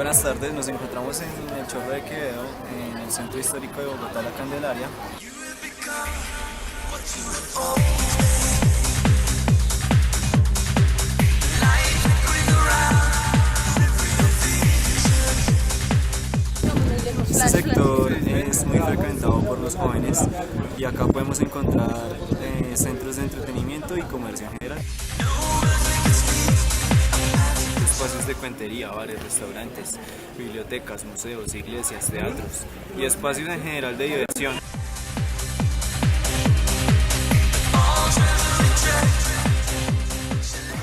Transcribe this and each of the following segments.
Buenas tardes, nos encontramos en el Chorro de Quevedo, en el centro histórico de Bogotá, La Candelaria. Este sector es muy frecuentado por los jóvenes y acá podemos encontrar centros de entretenimiento y comercio en general. Espacios de cuentería, bares, restaurantes, bibliotecas, museos, iglesias, teatros y espacios en general de diversión.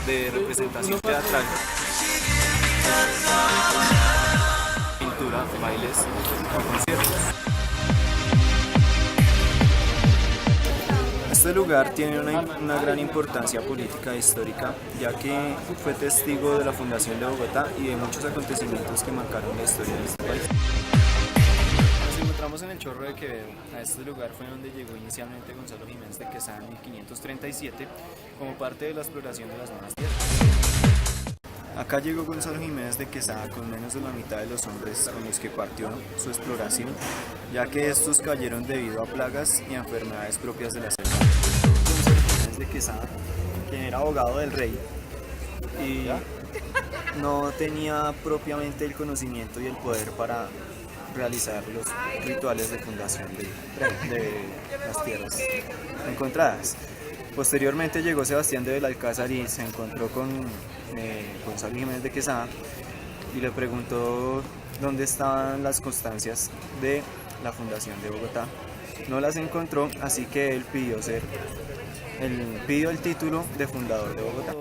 De representación teatral, pintura, bailes o conciertos. Este lugar tiene una gran importancia política e histórica, ya que fue testigo de la fundación de Bogotá y de muchos acontecimientos que marcaron la historia de este país. Nos encontramos en el Chorro de Quevedo. A este lugar fue donde llegó inicialmente Gonzalo Jiménez de Quesada en 1537 como parte de la exploración de las nuevas tierras. Acá llegó Gonzalo Jiménez de Quesada con menos de la mitad de los hombres con los que partió su exploración, ya que estos cayeron debido a plagas y enfermedades propias de la selva. Gonzalo Jiménez de Quesada, quien era abogado del rey y no tenía propiamente el conocimiento y el poder para realizar los rituales de fundación de las tierras encontradas. Posteriormente llegó Sebastián de Belalcázar y se encontró con Gonzalo Jiménez de Quesada y le preguntó dónde estaban las constancias de la fundación de Bogotá. No las encontró, así que él pidió el título de fundador de Bogotá.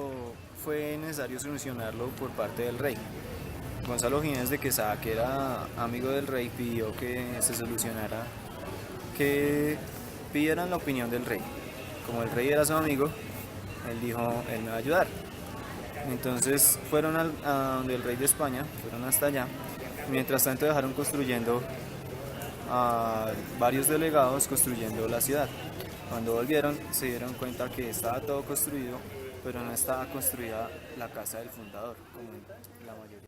Fue necesario solucionarlo por parte del rey. Gonzalo Jiménez de Quesada, que era amigo del rey, pidió que se solucionara, que pidieran la opinión del rey. Como el rey era su amigo, él dijo, él me va a ayudar. Entonces fueron a donde el rey de España, fueron hasta allá. Mientras tanto dejaron construyendo a varios delegados construyendo la ciudad. Cuando volvieron se dieron cuenta que estaba todo construido, pero no estaba construida la casa del fundador, como en la mayoría.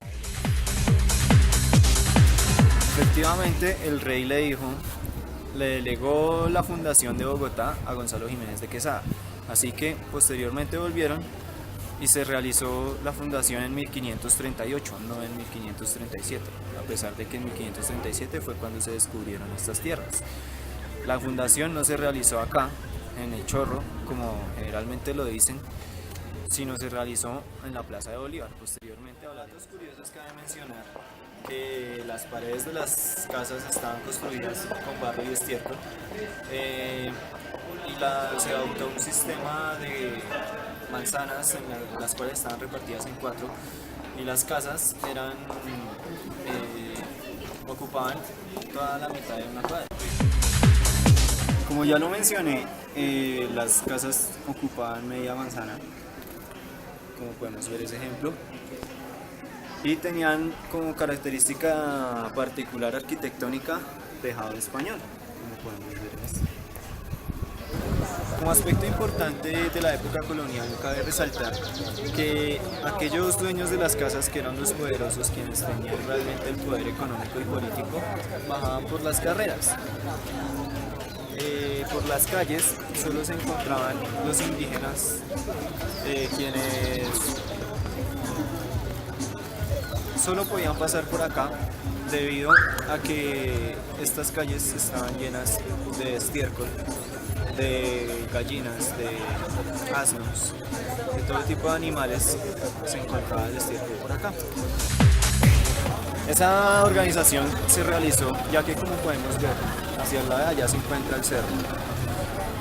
Efectivamente, el rey le delegó la fundación de Bogotá a Gonzalo Jiménez de Quesada. Así que posteriormente volvieron y se realizó la fundación en 1538, no en 1537, a pesar de que en 1537 fue cuando se descubrieron estas tierras. La fundación no se realizó acá, en el Chorro, como generalmente lo dicen, sino se realizó en la Plaza de Bolívar. Posteriormente, datos curiosos cabe mencionar que las paredes de las casas estaban construidas con barro y estiércol y se adoptó un sistema de manzanas en las cuales estaban repartidas en 4 y las casas ocupaban toda la mitad de una cuadra. Como ya lo mencioné, las casas ocupaban media manzana, como podemos ver ese ejemplo, y tenían como característica particular arquitectónica tejado español, como podemos ver esto. Como aspecto importante de la época colonial, cabe resaltar que aquellos dueños de las casas, que eran los poderosos, quienes tenían realmente el poder económico y político, bajaban por las carreras. Por las calles solo se encontraban los indígenas, quienes solo podían pasar por acá debido a que estas calles estaban llenas de estiércol, de gallinas, de asnos, de todo tipo de animales. Se encontraba el estiércol por acá. Esa organización se realizó ya que, como podemos ver, hacia el lado de allá se encuentra el cerro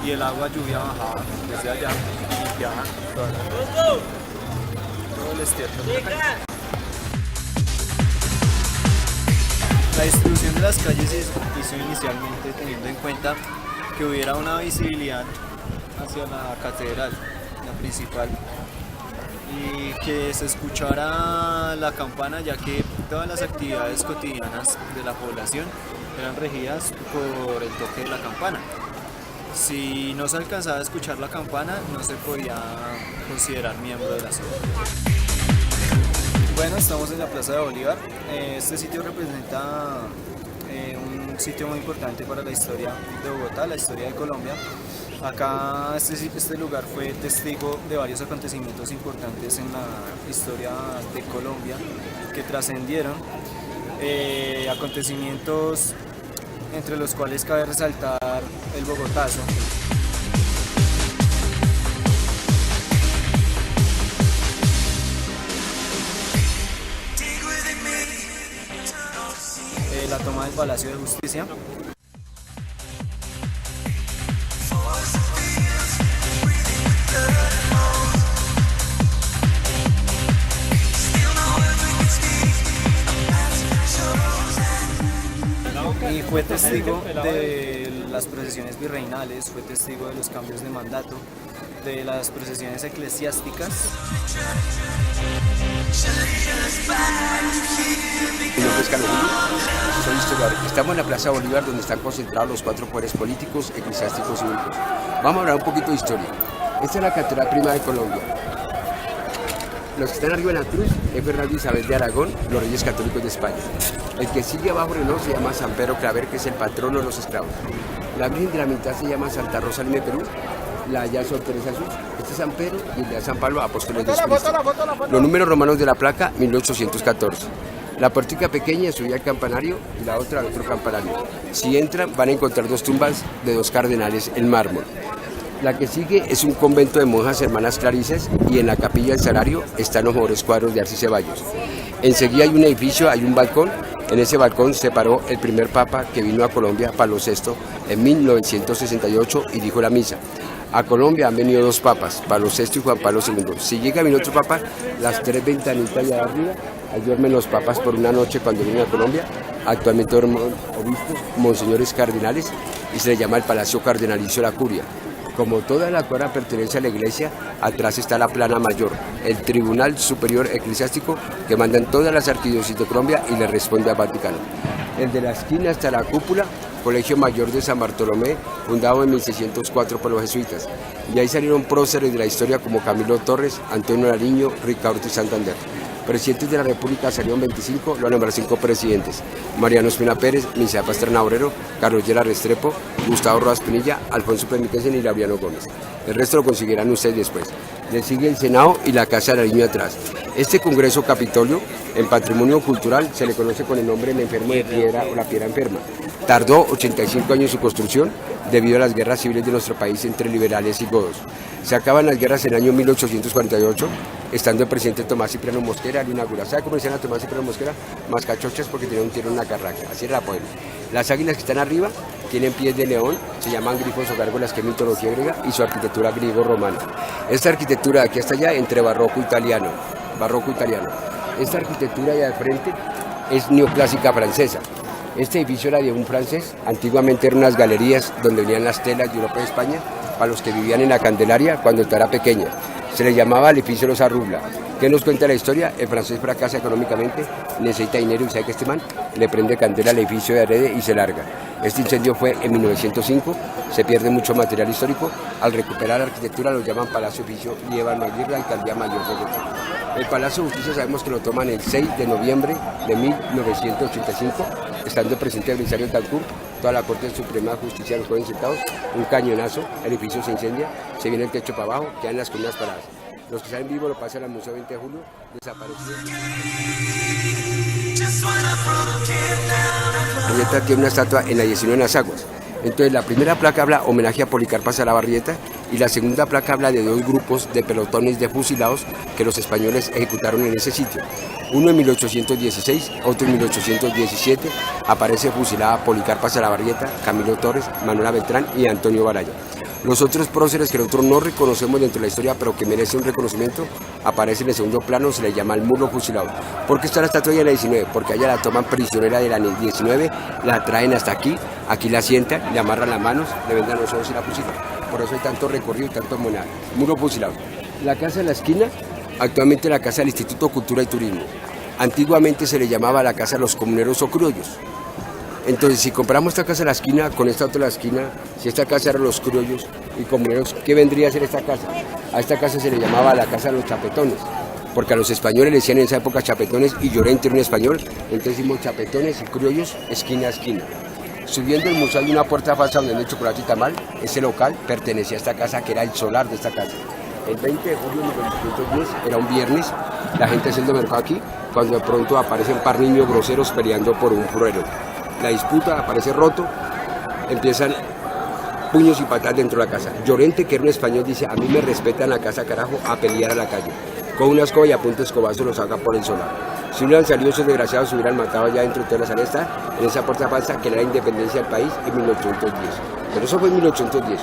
y el agua lluvia bajaba desde allá y limpiaba todo el estiércol. La distribución de las calles se hizo inicialmente teniendo en cuenta que hubiera una visibilidad hacia la catedral, la principal, y que se escuchara la campana, ya que todas las actividades cotidianas de la población eran regidas por el toque de la campana. Si no se alcanzaba a escuchar la campana, no se podía considerar miembro de la ciudad. Bueno, estamos en la Plaza de Bolívar. Este sitio representa un sitio muy importante para la historia de Bogotá, la historia de Colombia. Acá este lugar fue testigo de varios acontecimientos importantes en la historia de Colombia que trascendieron. Acontecimientos entre los cuales cabe resaltar el Bogotazo. La toma del Palacio de Justicia. Y fue testigo de las procesiones virreinales, fue testigo de los cambios de mandato, de las procesiones eclesiásticas. Mi nombre es Carlos Julio, soy historiador. Estamos en la Plaza Bolívar, donde están concentrados los 4 poderes políticos, eclesiásticos y cívicos. Vamos a hablar un poquito de historia. Esta es la Catedral Prima de Colombia. Los que están arriba en la cruz es Fernando y Isabel de Aragón, los reyes católicos de España. El que sigue abajo en el reloj se llama San Pedro Claver, que es el patrono de los esclavos. La Virgen de la Mitad se llama Santa Rosa Lima Perú. La allá son Teresa Jesús, este es San Pedro y el de San Pablo, apóstoles de Cristo. Los números romanos de la placa, 1814. La puertica pequeña subía al campanario y la otra al otro campanario. Si entran van a encontrar 2 tumbas de 2 cardenales en mármol. La que sigue es un convento de monjas hermanas clarisas y en la capilla del Sagrario están los mejores cuadros de Arcis Ceballos. Enseguida hay un edificio, hay un balcón. En ese balcón se paró el primer papa que vino a Colombia, Pablo VI, en 1968 y dijo la misa. A Colombia han venido 2 papas, Pablo VI y Juan Pablo II. Si llega a venir otro papa, las 3 ventanitas allá arriba, ahí duermen los papas por una noche cuando vienen a Colombia. Actualmente duermen obispos, monseñores cardenales y se le llama el Palacio Cardenalicio de la Curia. Como toda la cuadra pertenece a la iglesia, atrás está la Plana Mayor, el Tribunal Superior Eclesiástico que manda en todas las arquidiócesis de Colombia y le responde al Vaticano. El de la esquina está la cúpula, Colegio Mayor de San Bartolomé, fundado en 1604 por los jesuitas. Y ahí salieron próceres de la historia como Camilo Torres, Antonio Nariño, Ricardo y Santander. Presidentes de la República salieron 25, lo nombraron 5 presidentes: Mariano Espina Pérez, Misael Pastrana Obrero, Carlos Llera Restrepo, Gustavo Rojas Pinilla, Alfonso Pernítez y Laureano Gómez. El resto lo conseguirán ustedes después. Le sigue el Senado y la Casa de Nariño atrás. Este Congreso Capitolio, en patrimonio cultural, se le conoce con el nombre del enfermo de piedra o la piedra enferma. Tardó 85 años en su construcción debido a las guerras civiles de nuestro país entre liberales y godos. Se acaban las guerras en el año 1848, estando el presidente Tomás Cipriano Mosquera al inaugurar. ¿Sabe cómo decían a Tomás Cipriano Mosquera? Mascachochas, porque tenía un tiro en la carraca. Así era la poema. Las águilas que están arriba tienen pies de león, se llaman grifos o gárgolas, que es mitología griega, y su arquitectura griego-romana. Esta arquitectura de aquí hasta allá entre barroco italiano. Esta arquitectura de al frente es neoclásica francesa. Este edificio era de un francés, antiguamente eran unas galerías donde venían las telas de Europa y España para los que vivían en la Candelaria cuando esta era pequeña. Se le llamaba el edificio Los Arrubla. ¿Qué nos cuenta la historia? El francés fracasa económicamente, necesita dinero y sabe que este man le prende candela al edificio de Arede y se larga. Este incendio fue en 1905, se pierde mucho material histórico. Al recuperar la arquitectura lo llaman Palacio Oficio y Eva Maguire, la Alcaldía Mayor de Bogotá. El Palacio de Justicia sabemos que lo toman el 6 de noviembre de 1985, estando el presidente Belisario Tancur, toda la Corte Suprema de Justicia los jóvenes sentados, un cañonazo, el edificio se incendia, se viene el techo para abajo, quedan las columnas paradas. Los que salen vivos lo pasan al Museo 20 de Julio, desaparecido. Barrieta tiene una estatua en la 19 en las aguas. Entonces la primera placa habla homenaje a Policarpa Salabarrieta y la segunda placa habla de 2 grupos de pelotones de fusilados que los españoles ejecutaron en ese sitio. Uno en 1816, otro en 1817, aparece fusilada Policarpa Salabarrieta, Camilo Torres, Manuela Beltrán y Antonio Baraya. Los otros próceres que nosotros no reconocemos dentro de la historia, pero que merecen un reconocimiento, aparecen en el segundo plano, se le llama el muro fusilado. ¿Por qué está la estatua de la 19? Porque allá la toman prisionera de la 19, la traen hasta aquí, aquí la sientan, le amarran las manos, le vendan los ojos y la fusilan. Por eso hay tanto recorrido y tanto moneda. Muro fusilado. La casa de la esquina, actualmente la casa del Instituto de Cultura y Turismo. Antiguamente se le llamaba la casa de los comuneros o criollos. Entonces, si compramos esta casa de la esquina con esta otra de la esquina, si esta casa eran los criollos y comuneros, ¿qué vendría a ser esta casa? A esta casa se le llamaba la casa de los chapetones. porque a los españoles le decían en esa época chapetones y Llorente era un español, entonces hicimos chapetones y criollos esquina a esquina. Subiendo el museo hay una puerta falsa donde venden chocolate y tamal. Ese local pertenecía a esta casa, que era el solar de esta casa. El 20 de julio de 1810, era un viernes, la gente haciendo mercado aquí, cuando de pronto aparecen par niños groseros peleando por un fruero. La disputa aparece roto, empiezan puños y patadas dentro de la casa. Llorente, que era un español, dice: a mí me respetan la casa, carajo, a pelear a la calle. Con una escoba y a punto de escobazo lo saca por el solar. Si hubieran salido esos desgraciados, se hubieran matado allá dentro de toda la sala esta, en esa puerta falsa que era la independencia del país en 1810. Pero eso fue en 1810.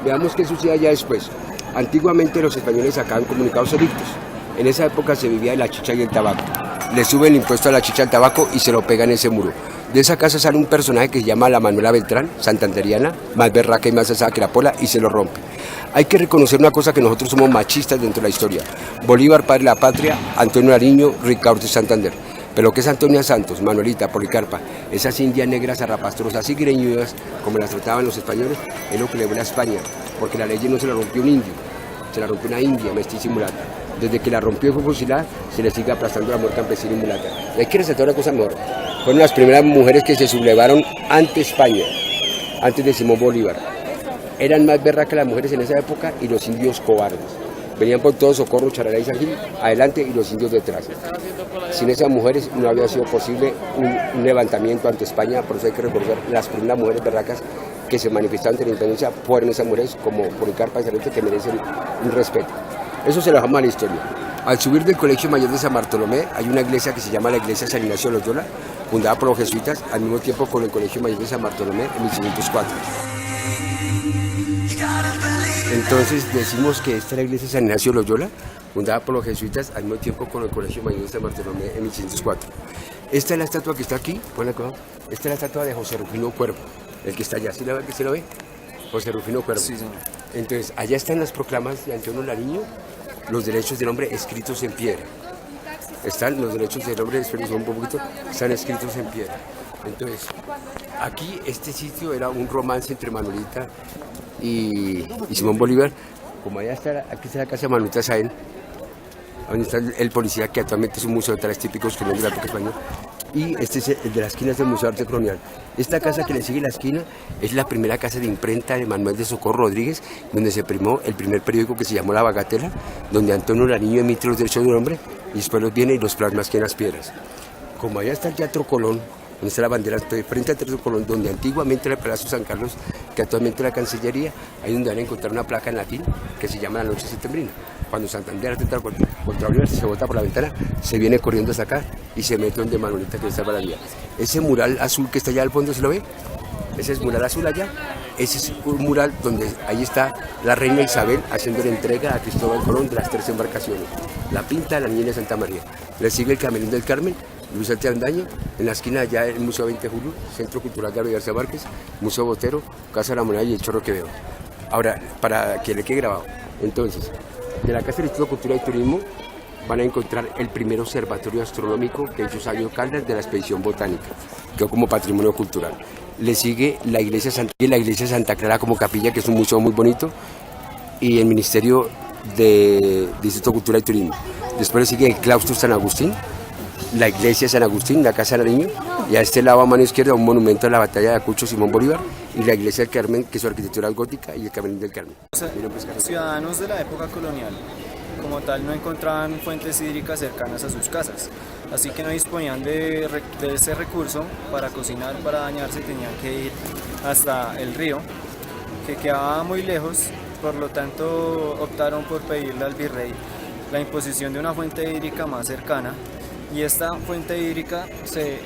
Veamos qué sucede ya después. Antiguamente los españoles sacaban comunicados edictos. En esa época se vivía de la chicha y el tabaco. Le suben el impuesto a la chicha y al tabaco y se lo pegan en ese muro. De esa casa sale un personaje que se llama la Manuela Beltrán, santanderiana, más berraca y más asada que la pola, y se lo rompe. Hay que reconocer una cosa, que nosotros somos machistas dentro de la historia. Bolívar, padre de la patria, Antonio Nariño, Ricaurte y Santander. Pero que es Antonia Santos, Manuelita, Policarpa, esas indias negras zarrapastrosas y greñudas, como las trataban los españoles, es lo que le duele a España, porque la ley no se la rompió un indio, se la rompió una india, mestiza y mulata. Desde que la rompió y fue fusilada, se le sigue aplastando la muerte campesina y mulata. Y hay que resaltar una cosa mejor. Fueron las primeras mujeres que se sublevaron ante España, antes de Simón Bolívar. Eran más berracas las mujeres en esa época y los indios cobardes. Venían por todo Socorro, Charalá y San Gil adelante y los indios detrás. Sin esas mujeres no había sido posible un levantamiento ante España, por eso hay que recordar las primeras mujeres berracas que se manifestaron ante la independencia, fueron esas mujeres como Policarpa y Sarmiento, que merecen un respeto. Eso se lo dejamos a la historia. Al subir del Colegio Mayor de San Bartolomé hay una iglesia que se llama la Iglesia San Ignacio de Loyola, fundada por los jesuitas al mismo tiempo con el Colegio Mayor de San Bartolomé en 1504. Entonces decimos que esta es la Iglesia San Ignacio de Loyola, fundada por los jesuitas al mismo tiempo con el Colegio Mayor de San Bartolomé en 1504. Esta es la estatua que está aquí, esta es la estatua de José Rufino Cuervo, el que está allá, ¿sí lo ve? José Rufino Cuervo. Sí, señor. Entonces, allá están las proclamas de Antonio Nariño, los derechos del hombre escritos en piedra. Están los derechos del hombre, un poquito, están escritos en piedra. Entonces, aquí este sitio era un romance entre Manuelita y Simón Bolívar. Como allá está, aquí está la casa de Manuelita Sáenz, donde está el policía, que actualmente es un museo de trajes típicos coloniales de la época española. Y este es el de las esquinas del Museo de Arte Colonial. Esta casa que le sigue la esquina es la primera casa de imprenta de Manuel de Socorro Rodríguez, donde se primó el primer periódico, que se llamó La Bagatela, donde Antonio Nariño emite los derechos del hombre y después los viene y los plasma aquí en las piedras. Como allá está el Teatro Colón, donde está la bandera, frente al Teatro Colón, donde antiguamente era el Palacio San Carlos, que actualmente es la Cancillería, ahí donde van a encontrar una placa en latín que se llama La Noche Septembrina. Cuando Santander atenta contra Bolívar, se bota por la ventana, se viene corriendo hasta acá y se mete donde Manuelita, que salva la vida. Ese mural azul que está allá al fondo, ¿se lo ve? Ese es mural azul allá. Ese es un mural donde ahí está la reina Isabel haciendo la entrega a Cristóbal Colón de las 3 embarcaciones. La pinta la Niña de Santa María. Le sigue el Camerino del Carmen, Luis Alteandaño, en la esquina allá el Museo 20 de Julio, Centro Cultural Gabriel García Márquez, Museo Botero, Casa de la Moneda y el Chorro que veo. Ahora, para que le quede grabado. Entonces, de la Casa del Instituto de Cultura y Turismo van a encontrar el primer observatorio astronómico que hizo Sabio Caldas de la expedición botánica, quedó como patrimonio cultural. Le sigue la iglesia Santa Clara como capilla, que es un museo muy bonito, y el Ministerio de Instituto de Cultura y Turismo. Después le sigue el claustro San Agustín, la iglesia San Agustín, la Casa de Nariño, y a este lado a mano izquierda un monumento a la batalla de Ayacucho, Simón Bolívar, y la iglesia del Carmen, que su arquitectura es gótica, y el Camerino del Carmen. Ciudadanos de la época colonial, como tal, no encontraban fuentes hídricas cercanas a sus casas, así que no disponían de ese recurso para cocinar, para bañarse, tenían que ir hasta el río, que quedaba muy lejos, por lo tanto optaron por pedirle al virrey la imposición de una fuente hídrica más cercana, y esta fuente hídrica se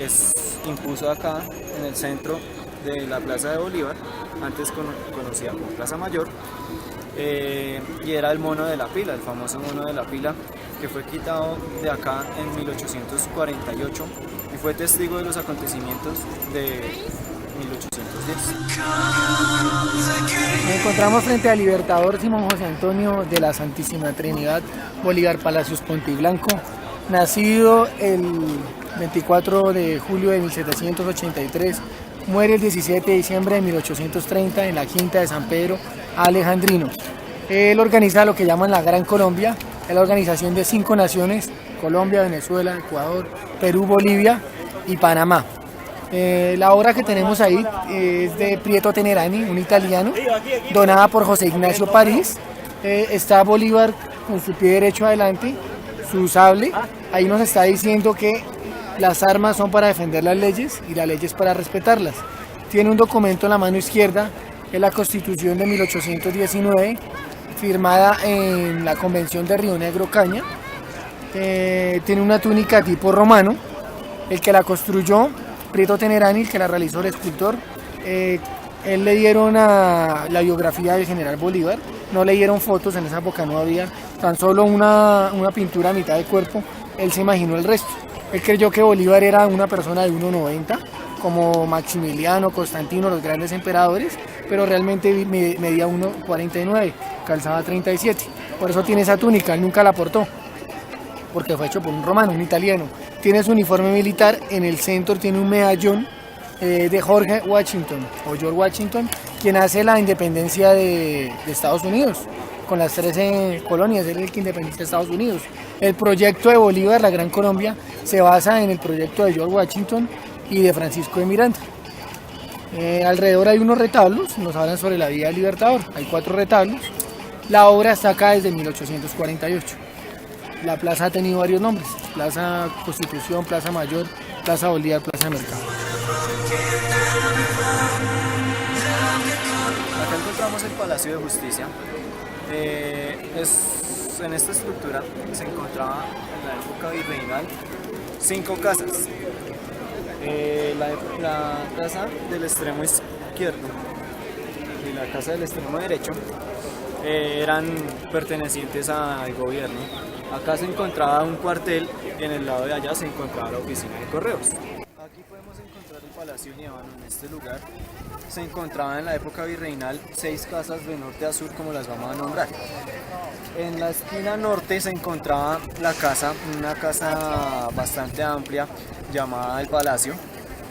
impuso acá en el centro de la Plaza de Bolívar, antes conocida como Plaza Mayor, y era el Mono de la Pila, el famoso Mono de la Pila, que fue quitado de acá en 1848 y fue testigo de los acontecimientos de 1810. Nos encontramos frente al Libertador Simón José Antonio de la Santísima Trinidad Bolívar Palacios Pontiblanco, nacido el 24 de julio de 1783, muere el 17 de diciembre de 1830 en la Quinta de San Pedro Alejandrino. Él organiza lo que llaman la Gran Colombia, Es la organización de 5 naciones: Colombia, Venezuela, Ecuador, Perú, Bolivia y Panamá. La obra que tenemos ahí es de Pietro Tenerani, un italiano, donada por José Ignacio París. Está Bolívar con su pie derecho adelante, su sable. Ahí nos está diciendo que las armas son para defender las leyes y las leyes para respetarlas. Tiene un documento en la mano izquierda, es la Constitución de 1819, firmada en la Convención de Río Negro, Caña. Tiene una túnica tipo romano. El que la construyó, Pietro Tenerani, el que la realizó, el escultor, él le dieron la biografía del general Bolívar. No le dieron fotos, en esa época no había, tan solo una pintura a mitad de cuerpo. Él se imaginó el resto. Él creyó que Bolívar era una persona de 1,90, como Maximiliano, Constantino, los grandes emperadores, pero realmente medía 1,49, calzaba 37. Por eso tiene esa túnica, él nunca la portó, porque fue hecho por un romano, un italiano. Tiene su uniforme militar, en el centro tiene un medallón de George Washington, quien hace la independencia de Estados Unidos, con las 13 colonias, él es el que independiza Estados Unidos. El proyecto de Bolívar, la Gran Colombia, se basa en el proyecto de George Washington y de Francisco de Miranda. Alrededor hay unos retablos, nos hablan sobre la vida del Libertador, hay 4 retablos. La obra está acá desde 1848. La plaza ha tenido varios nombres: Plaza Constitución, Plaza Mayor, Plaza Bolívar, Plaza Mercado. Acá encontramos el Palacio de Justicia. En esta estructura se encontraba en la época virreinal 5 casas. La casa del extremo izquierdo y la casa del extremo derecho eran pertenecientes al gobierno. Acá se encontraba un cuartel y en el lado de allá se encontraba la oficina de correos. Aquí podemos encontrar el Palacio Líbano. En este lugar se encontraban en la época virreinal 6 casas de norte a sur, como las vamos a nombrar. En la esquina norte se encontraba una casa bastante amplia llamada el Palacio.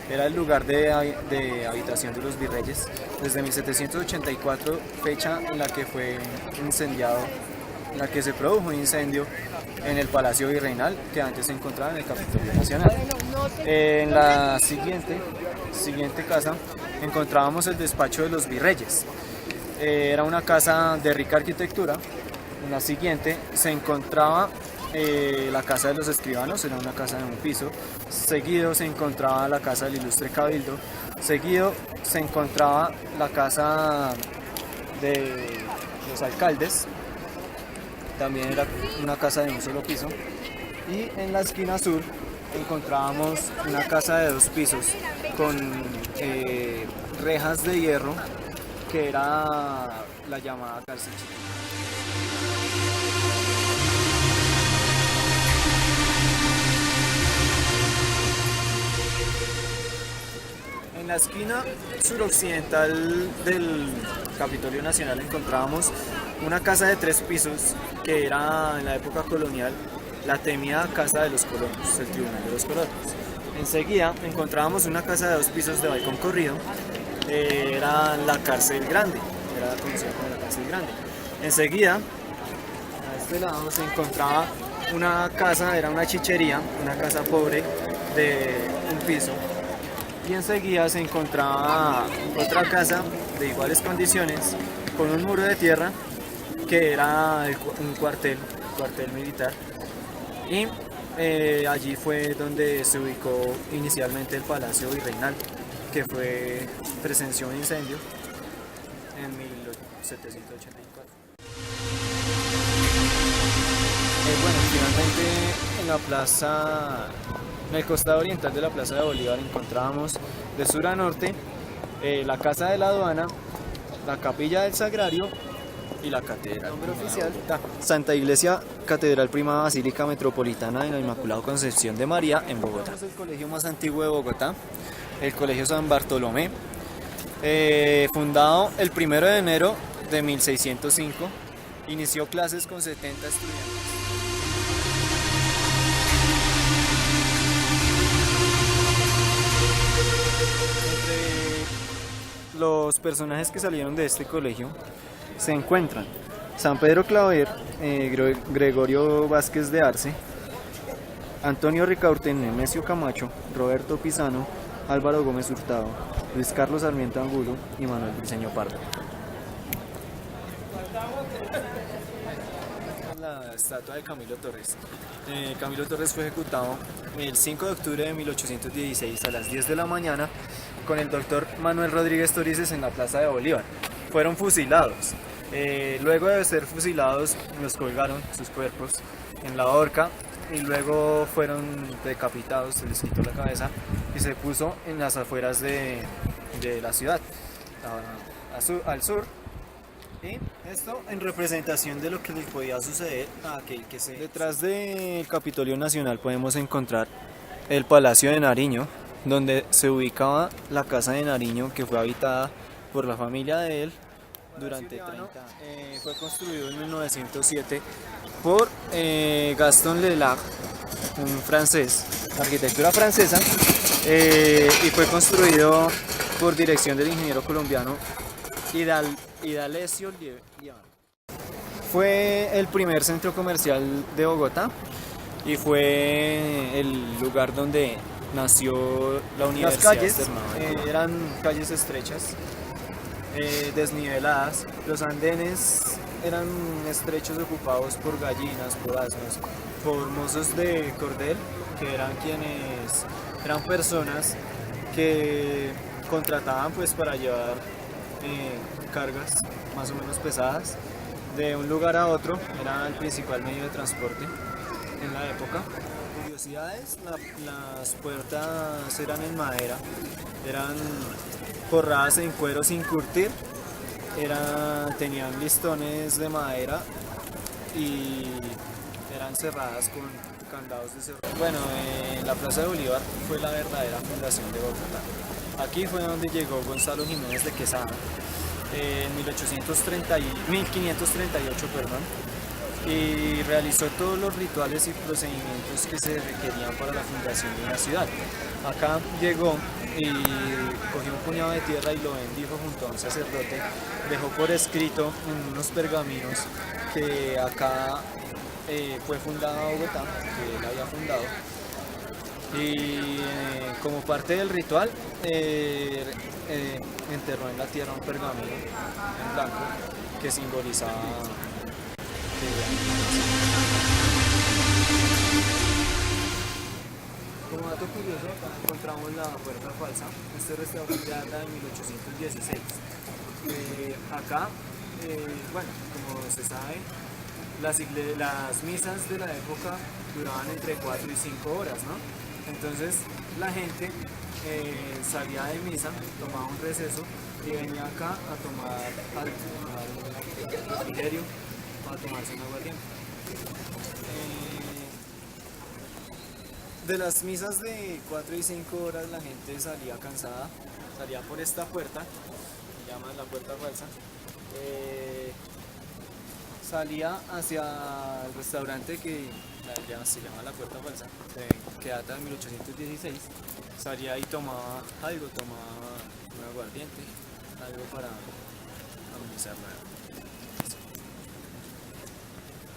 Era el lugar de habitación de los virreyes desde 1784, fecha en la que se produjo un incendio en el Palacio Virreinal, que antes se encontraba en el Capitolio Nacional. En la siguiente casa encontrábamos el despacho de los virreyes. Era una casa de rica arquitectura. En la siguiente se encontraba la casa de los escribanos, era una casa de un piso. Seguido se encontraba la casa del ilustre cabildo. Seguido se encontraba la casa de los alcaldes. También era una casa de un solo piso. Y en la esquina sur encontrábamos una casa de 2 pisos con rejas de hierro, que era la llamada cárcel chiquita. En la esquina suroccidental del Capitolio Nacional encontrábamos una casa de 3 pisos que era en la época colonial la temida Casa de los Colonos, el Tribunal de los Colonos. Enseguida encontrábamos una casa de 2 pisos de balcón corrido, era la Cárcel Grande, era conocida como la Cárcel Grande. Enseguida, a este lado se encontraba una casa, era una chichería, una casa pobre de un piso. Y enseguida se encontraba otra casa de iguales condiciones con un muro de tierra que era un cuartel militar, y allí fue donde se ubicó inicialmente el Palacio Virreinal, que presenció un incendio en 1784. Finalmente en el costado oriental de la Plaza de Bolívar encontrábamos de sur a norte la Casa de la Aduana, la Capilla del Sagrario y la Catedral. Nombre oficial: Santa Iglesia Catedral Prima Basílica Metropolitana de la Inmaculada Concepción de María, en Bogotá. Es el colegio más antiguo de Bogotá, el Colegio San Bartolomé, fundado el 1 de enero de 1605, inició clases con 70 estudiantes. Los personajes que salieron de este colegio se encuentran San Pedro Claver, Gregorio Vázquez de Arce, Antonio Ricaurte, Nemesio Camacho, Roberto Pisano, Álvaro Gómez Hurtado, Luis Carlos Sarmiento Angulo y Manuel Briceño Pardo. La estatua de Camilo Torres. Camilo Torres fue ejecutado el 5 de octubre de 1816 a las 10 de la mañana con el doctor Manuel Rodríguez Torices en la Plaza de Bolívar. Fueron fusilados. Luego de ser fusilados, los colgaron sus cuerpos en la horca y luego fueron decapitados, se les quitó la cabeza y se puso en las afueras de la ciudad, al sur. Y esto en representación de lo que le podía suceder a aquel que se... Detrás del Capitolio Nacional podemos encontrar el Palacio de Nariño, donde se ubicaba la Casa de Nariño, que fue habitada por la familia de él durante 30 años. Fue construido en 1907 por Gaston Lelac, un francés, arquitectura francesa, y fue construido por dirección del ingeniero colombiano Idalesio Lieván. Fue el primer centro comercial de Bogotá y fue el lugar donde nació la universidad. Las calles eran calles estrechas, desniveladas. Los andenes eran estrechos, ocupados por gallinas, por asnos, por mozos de cordel, que eran personas que contrataban pues para llevar cargas más o menos pesadas de un lugar a otro. Era el principal medio de transporte en la época. Curiosidades: las puertas eran en madera, eran forradas en cuero sin curtir, tenían listones de madera y eran cerradas con candados de cerrojo. Bueno, la Plaza de Bolívar fue la verdadera fundación de Bogotá. Aquí fue donde llegó Gonzalo Jiménez de Quesada en 1538, y realizó todos los rituales y procedimientos que se requerían para la fundación de una ciudad. Acá llegó y cogió un puñado de tierra y lo bendijo junto a un sacerdote. Dejó por escrito en unos pergaminos que acá fue fundada Bogotá, que él había fundado. Y como parte del ritual enterró en la tierra un pergamino en blanco que simbolizaba Como dato curioso, acá encontramos la puerta falsa. Este restaurante data de 1816. Acá, bueno, como se sabe, las misas de la época duraban entre 4 y 5 horas, ¿no? Entonces la gente salía de misa, tomaba un receso y venía acá a tomar refrigerio, a tomarse un aguardiente. De las misas de 4 y 5 horas la gente salía cansada, salía por esta puerta, se llama la puerta falsa, salía hacia el restaurante que se llama la puerta falsa, que data de 1816, salía y tomaba algo, tomaba un aguardiente, algo para amenizar la